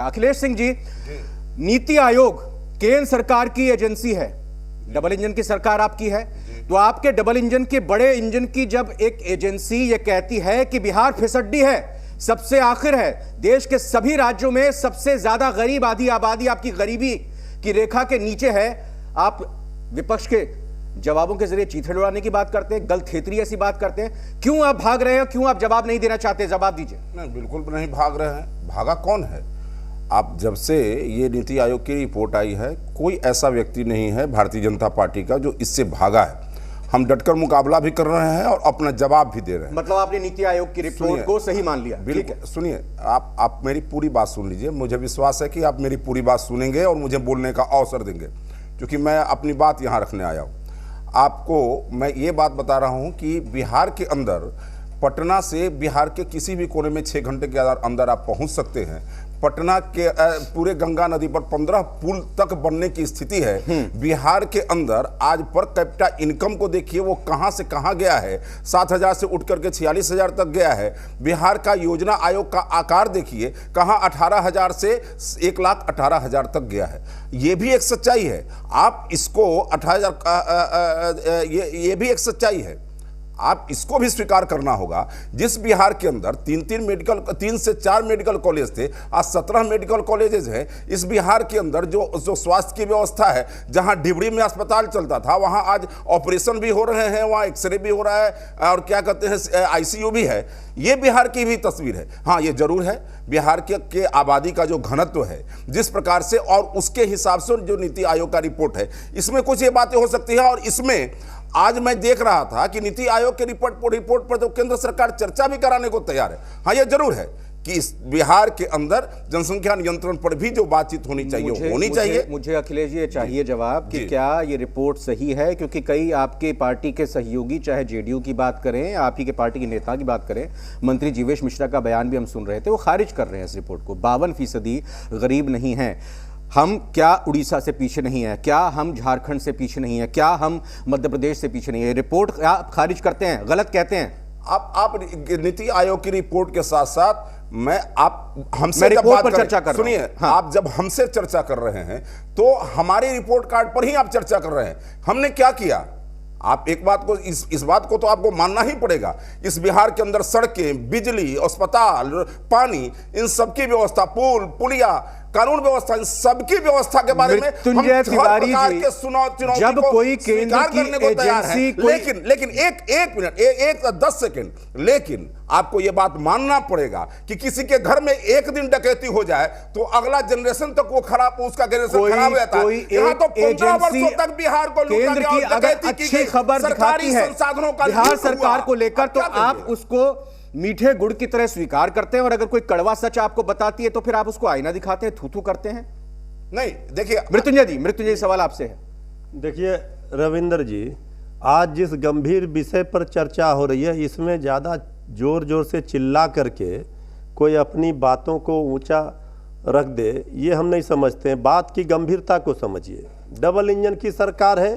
अखिलेश सिंह जी, नीति आयोग केंद्र सरकार की एजेंसी है, डबल इंजन की सरकार आपकी है, तो आपके डबल इंजन के बड़े इंजन की जब एक एजेंसी ये कहती है कि बिहार फिसड्डी है, सबसे आखिर है, देश के सभी राज्यों में सबसे ज्यादा गरीब आबादी आपकी गरीबी की रेखा के नीचे है, आप विपक्ष के जवाबों के जरिए चीथे उड़ाने की बात करते हैं, गलथेतरी ऐसी बात करते हैं। क्यों आप भाग रहे हैं? क्यों आप जवाब नहीं देना चाहते? जवाब दीजिए। नहीं, बिल्कुल नहीं भाग रहे हैं। भागा कौन है? आप जब से ये नीति आयोग की रिपोर्ट आई है, कोई ऐसा व्यक्ति नहीं है भारतीय जनता पार्टी का जो इससे भागा है। हम डटकर मुकाबला भी कर रहे हैं और अपना जवाब भी दे रहे हैं। मतलब आपने नीति आयोग की रिपोर्ट को सही मान लिया? बिल्कुल। सुनिए, आप मेरी पूरी बात सुन लीजिए। मुझे विश्वास है कि आप मेरी पूरी बात सुनेंगे और मुझे बोलने का अवसर देंगे, क्योंकि मैं अपनी बात यहाँ रखने आया हूँ। आपको मैं ये बात बता रहा हूँ कि बिहार के अंदर, पटना से बिहार के किसी भी कोने में 6 घंटे के अंदर आप पहुंच सकते हैं। पटना के पूरे गंगा नदी पर 15 पुल तक बनने की स्थिति है। बिहार के अंदर आज पर कैपिटा इनकम को देखिए, वो कहां से कहां गया है। 7,000 से उठ करके 46,000 तक गया है। बिहार का योजना आयोग का आकार देखिए, कहां 18,000 से 1,18,000 तक गया है। ये भी एक सच्चाई है। आप इसको 18,000 ये भी एक सच्चाई है, आप इसको भी स्वीकार करना होगा। जिस बिहार के अंदर 3 से 4 मेडिकल कॉलेज थे, आज 17 मेडिकल कॉलेजेस हैं। इस बिहार के अंदर जो स्वास्थ्य की व्यवस्था है, जहां डिबरी में अस्पताल चलता था, वहां आज ऑपरेशन भी हो रहे हैं, वहां एक्सरे भी हो रहा है और क्या कहते हैं आईसीयू भी है। ये बिहार की भी तस्वीर है। हाँ, ये जरूर है, बिहार के आबादी का जो घनत्व है जिस प्रकार से, और उसके हिसाब से जो नीति आयोग का रिपोर्ट है, इसमें कुछ ये बातें हो सकती है। और इसमें आज मैं देख रहा था कि नीति आयोग के रिपोर्ट पर तो केंद्र सरकार चर्चा भी कराने को तैयार है। हाँ, यह जरूर है कि इस बिहार के अंदर जनसंख्या नियंत्रण पर भी जो बातचीत होनी चाहिए। मुझे अखिलेश जी चाहिए जवाब कि क्या ये रिपोर्ट सही है, क्योंकि कई आपके पार्टी के सहयोगी, चाहे जेडीयू की बात करें, आप ही के पार्टी के नेता की बात करें, मंत्री जीवेश मिश्रा का बयान भी हम सुन रहे थे, वो खारिज कर रहे हैं इस रिपोर्ट को। 52% गरीब नहीं है। हम क्या उड़ीसा से पीछे नहीं है? क्या हम झारखंड से पीछे नहीं है? क्या हम मध्य प्रदेश से पीछे नहीं है? रिपोर्ट आप खारिज करते हैं, गलत कहते हैं। आप नीति आयोग की रिपोर्ट के साथ साथ आप हमसे रिपोर्ट पर चर्चा कर रहे हैं। सुनिए, हाँ। आप जब हमसे चर्चा कर रहे हैं तो हमारे रिपोर्ट कार्ड पर ही आप चर्चा कर रहे हैं। हमने क्या किया? आप एक बात को, इस बात को तो आपको मानना ही पड़ेगा। इस बिहार के अंदर सड़कें, बिजली, अस्पताल, पानी, इन सबकी व्यवस्था, पुल, पुलिया, कानून व्यवस्था, इन सबकी व्यवस्था के बारे में मृत्युंजय तिवारी जी, जब कोई केंद्र की एजेंसी, लेकिन एक मिनट, 10 सेकंड, लेकिन आपको यह बात मानना पड़ेगा कि किसी के घर में एक दिन डकैती हो जाए तो अगला जनरेशन तक वो खराब, उसका जनरेशन खराब रहता है। यहाँ तो 15 वर्षों तक बिहार को केंद्र की अगर अच्छी खबर दिखाती है बिहार सरकार को लेकर, तो आप उसको मीठे गुड़ की तरह स्वीकार करते हैं, और अगर कोई कड़वा सच आपको बताती है तो फिर आप उसको आईना दिखाते हैं, थू करते हैं। नहीं, देखिए मृत्युंजय जी सवाल आपसे है। देखिए रविंद्र जी, आज जिस गंभीर विषय पर चर्चा हो रही है, इसमें ज़्यादा जोर से चिल्ला करके कोई अपनी बातों को ऊंचा रख दे, ये हम नहीं समझते हैं। बात की गंभीरता को समझिए। डबल इंजन की सरकार है,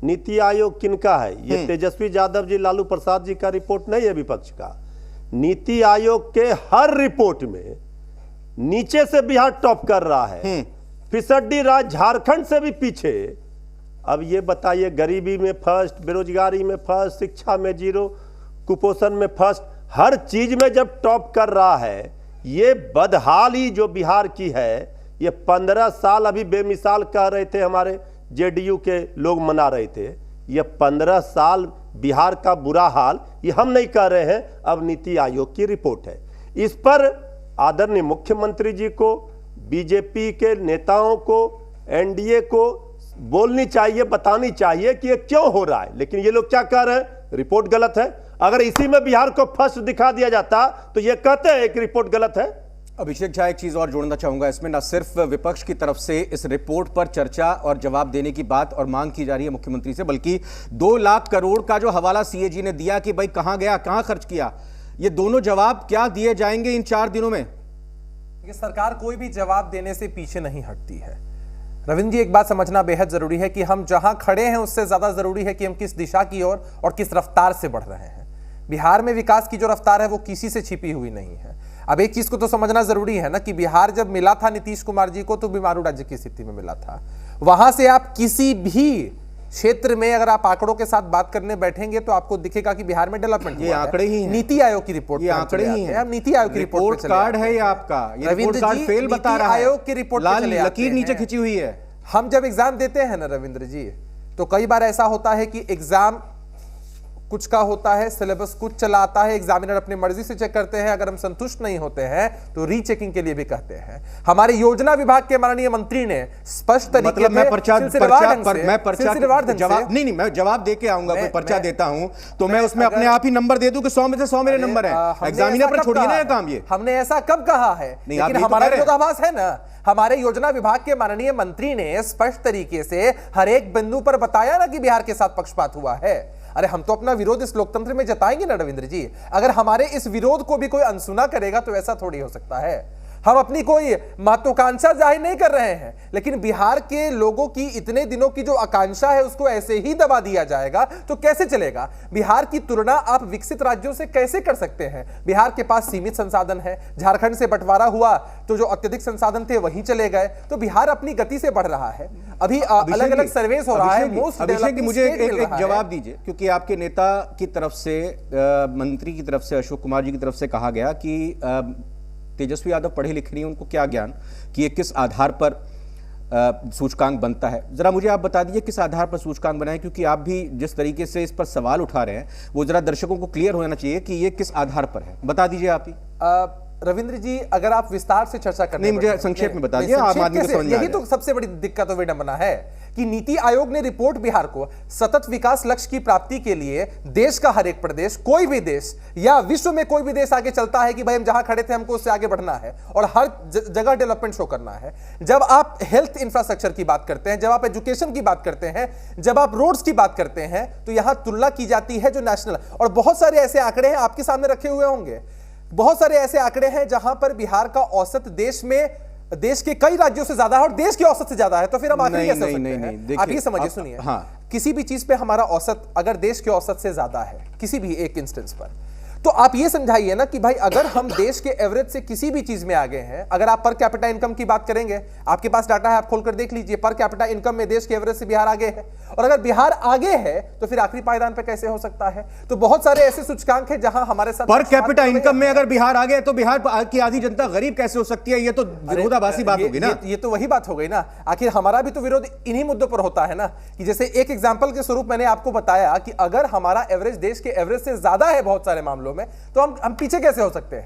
नीति आयोग किनका है? ये तेजस्वी यादव जी, लालू प्रसाद जी का रिपोर्ट नहीं है विपक्ष का। नीति आयोग के हर रिपोर्ट में नीचे से बिहार टॉप कर रहा है, फिसड्डी राज झारखंड से भी पीछे। अब ये बताइए, गरीबी में फर्स्ट, बेरोजगारी में फर्स्ट, शिक्षा में 0, कुपोषण में फर्स्ट, हर चीज में जब टॉप कर रहा है, ये बदहाली जो बिहार की है, ये 15 साल अभी बेमिसाल कह रहे थे, हमारे जेडीयू के लोग मना रहे थे। ये 15 साल बिहार का बुरा हाल ये हम नहीं कह रहे हैं, अब नीति आयोग की रिपोर्ट है। इस पर आदरणीय मुख्यमंत्री जी को, बीजेपी के नेताओं को, एनडीए को बोलनी चाहिए, बतानी चाहिए कि ये क्यों हो रहा है। लेकिन ये लोग क्या कह रहे हैं? रिपोर्ट गलत है। अगर इसी में बिहार को फर्स्ट दिखा दिया जाता तो ये कहते हैं कि रिपोर्ट गलत है। अभिषेक झा, एक चीज और जोड़ना चाहूंगा इसमें, ना सिर्फ विपक्ष की तरफ से इस रिपोर्ट पर चर्चा और जवाब देने की बात और मांग की जा रही है मुख्यमंत्री से, बल्कि 2 लाख करोड़ का जो हवाला सीएजी ने दिया कि भाई कहां गया, कहां खर्च किया, ये दोनों जवाब क्या दिए जाएंगे इन 4 दिनों में? सरकार कोई भी जवाब देने से पीछे नहीं हटती है। रविंद्र जी, एक बात समझना बेहद जरूरी है कि हम जहां खड़े हैं उससे ज्यादा जरूरी है कि हम किस दिशा की ओर और किस रफ्तार से बढ़ रहे हैं। बिहार में विकास की जो रफ्तार है वो किसी से छिपी हुई नहीं है। अब एक चीज को तो समझना जरूरी है ना कि बिहार जब मिला था नीतीश कुमार जी को तो बीमारू राज्य की स्थिति में मिला था। वहां से आप किसी भी क्षेत्र में अगर आप आंकड़ों के साथ बात करने बैठेंगे तो आपको दिखेगा कि बिहार में डेवलपमेंट ये आंकड़े ही हैं। नीति आयोग की रिपोर्ट, ये आंकड़े ही हैं। हम नीति आयोग की रिपोर्ट कार्ड है ये आपका, ये रिपोर्ट कार्ड फेल बता रहा है। आयोग की रिपोर्ट लाल लकीर नीचे खिंची हुई है। हम जब एग्जाम देते हैं ना रविंद्र जी, तो कई बार ऐसा होता है कि एग्जाम कुछ का होता है, सिलेबस कुछ चला आता है, एग्जामिनर अपनी मर्जी से चेक करते हैं, अगर हम संतुष्ट नहीं होते हैं तो रीचेकिंग के लिए भी कहते हैं। हमारे योजना विभाग के माननीय मंत्री ने स्पष्ट तरीके मतलब मैं पर्चा जवाब नहीं मैं जवाब दे के आऊंगा, कोई पर्चा देता हूं तो मैं उसमें अपने आप ही नंबर दे दूं कि 100 में से 100 मेरे नंबर है। एग्जामिनर पर छोड़िए ना ये काम। ये हमने ऐसा कब कहा है? लेकिन हमारा विरोधाभास है ना। हमारे योजना विभाग के माननीय मंत्री ने स्पष्ट तरीके से हर एक बिंदु पर बताया ना कि बिहार के साथ पक्षपात हुआ है। अरे हम तो अपना विरोध इस लोकतंत्र में जताएंगे ना रविंद्र जी। अगर हमारे इस विरोध को भी कोई अनसुना करेगा तो ऐसा थोड़ी हो सकता है। हम अपनी कोई महत्वाकांक्षा जाहिर नहीं कर रहे हैं, लेकिन बिहार के लोगों की इतने दिनों की जो आकांक्षा है उसको ऐसे ही दबा दिया जाएगा तो कैसे चलेगा? बिहार की तुलना आप विकसित राज्यों से कैसे कर सकते हैं? बिहार के पास सीमित संसाधन है, झारखंड से बंटवारा हुआ तो जो अत्यधिक संसाधन थे वहीं चले गए, तो बिहार अपनी गति से बढ़ रहा है। अभी अलग अलग सर्वेस हो रहा है। अभिषेक, मुझे एक जवाब दीजिए, क्योंकि आपके नेता की तरफ से, मंत्री की तरफ से, अशोक कुमार जी की तरफ से कहा गया कि तेजस्वी यादव पढ़े लिखे नहीं, उनको क्या ज्ञान कि ये किस आधार पर सूचकांक बनता है। जरा मुझे आप बता दीजिए किस आधार पर सूचकांक बना है, क्योंकि आप भी जिस तरीके से इस पर सवाल उठा रहे हैं वो जरा दर्शकों को क्लियर होना चाहिए कि ये किस आधार पर है। बता दीजिए आप ही। रविंद्र जी, अगर आप विस्तार से चर्चा करने, नहीं मुझे संक्षेप में बता दिए, आम आदमी को समझ में आ जाए। यही तो सबसे बड़ी दिक्कत और विडंबना है कि नीति आयोग ने रिपोर्ट बिहार को सतत विकास लक्ष्य की प्राप्ति के लिए देश का हर एक प्रदेश, कोई भी देश या विश्व में कोई भी देश आगे चलता है कि भाई हम जहां खड़े थे हमको उससे आगे बढ़ना है और हर जगह डेवलपमेंट शो करना है। जब आप हेल्थ इंफ्रास्ट्रक्चर की बात करते हैं, जब आप एजुकेशन की बात करते हैं, जब आप रोड्स की बात करते हैं, तो यहां तुलना की जाती है जो नेशनल, और बहुत सारे ऐसे आंकड़े हैं आपके सामने रखे हुए होंगे, बहुत सारे ऐसे आंकड़े हैं जहां पर बिहार का औसत देश के कई राज्यों से ज्यादा है और देश की औसत से ज्यादा है। तो फिर हम आखिर कैसे हो सकते हैं? आप ही समझिए, सुनिए। हाँ, किसी भी चीज पे हमारा औसत अगर देश के औसत से ज्यादा है किसी भी एक इंस्टेंस पर, तो आप ये समझाइए ना कि भाई अगर हम देश के एवरेज से किसी भी चीज में आगे हैं, अगर आप पर कैपिटा इनकम की बात करेंगे, आपके पास डाटा है, आप खोलकर देख लीजिए, पर कैपिटा इनकम में देश के एवरेज से बिहार आगे है। और अगर बिहार आगे है तो फिर आखिरी पायदान पे कैसे हो सकता है? तो बहुत सारे ऐसे सूचकांक हैं जहां हमारे साथ पर कैपिटा इनकम में अगर बिहार आगे है तो बिहार की आधी जनता गरीब कैसे हो सकती है? ये तो विरोधाभासी बात होगी ना। ये तो वही बात हो गई ना। आखिर हमारा भी तो विरोध इन्हीं मुद्दों पर होता है ना, कि जैसे एक एग्जांपल के स्वरूप मैंने आपको बताया कि अगर हमारा एवरेज देश के एवरेज से ज्यादा है बहुत सारे मामलों में, तो हम पीछे कैसे हो सकते हैं?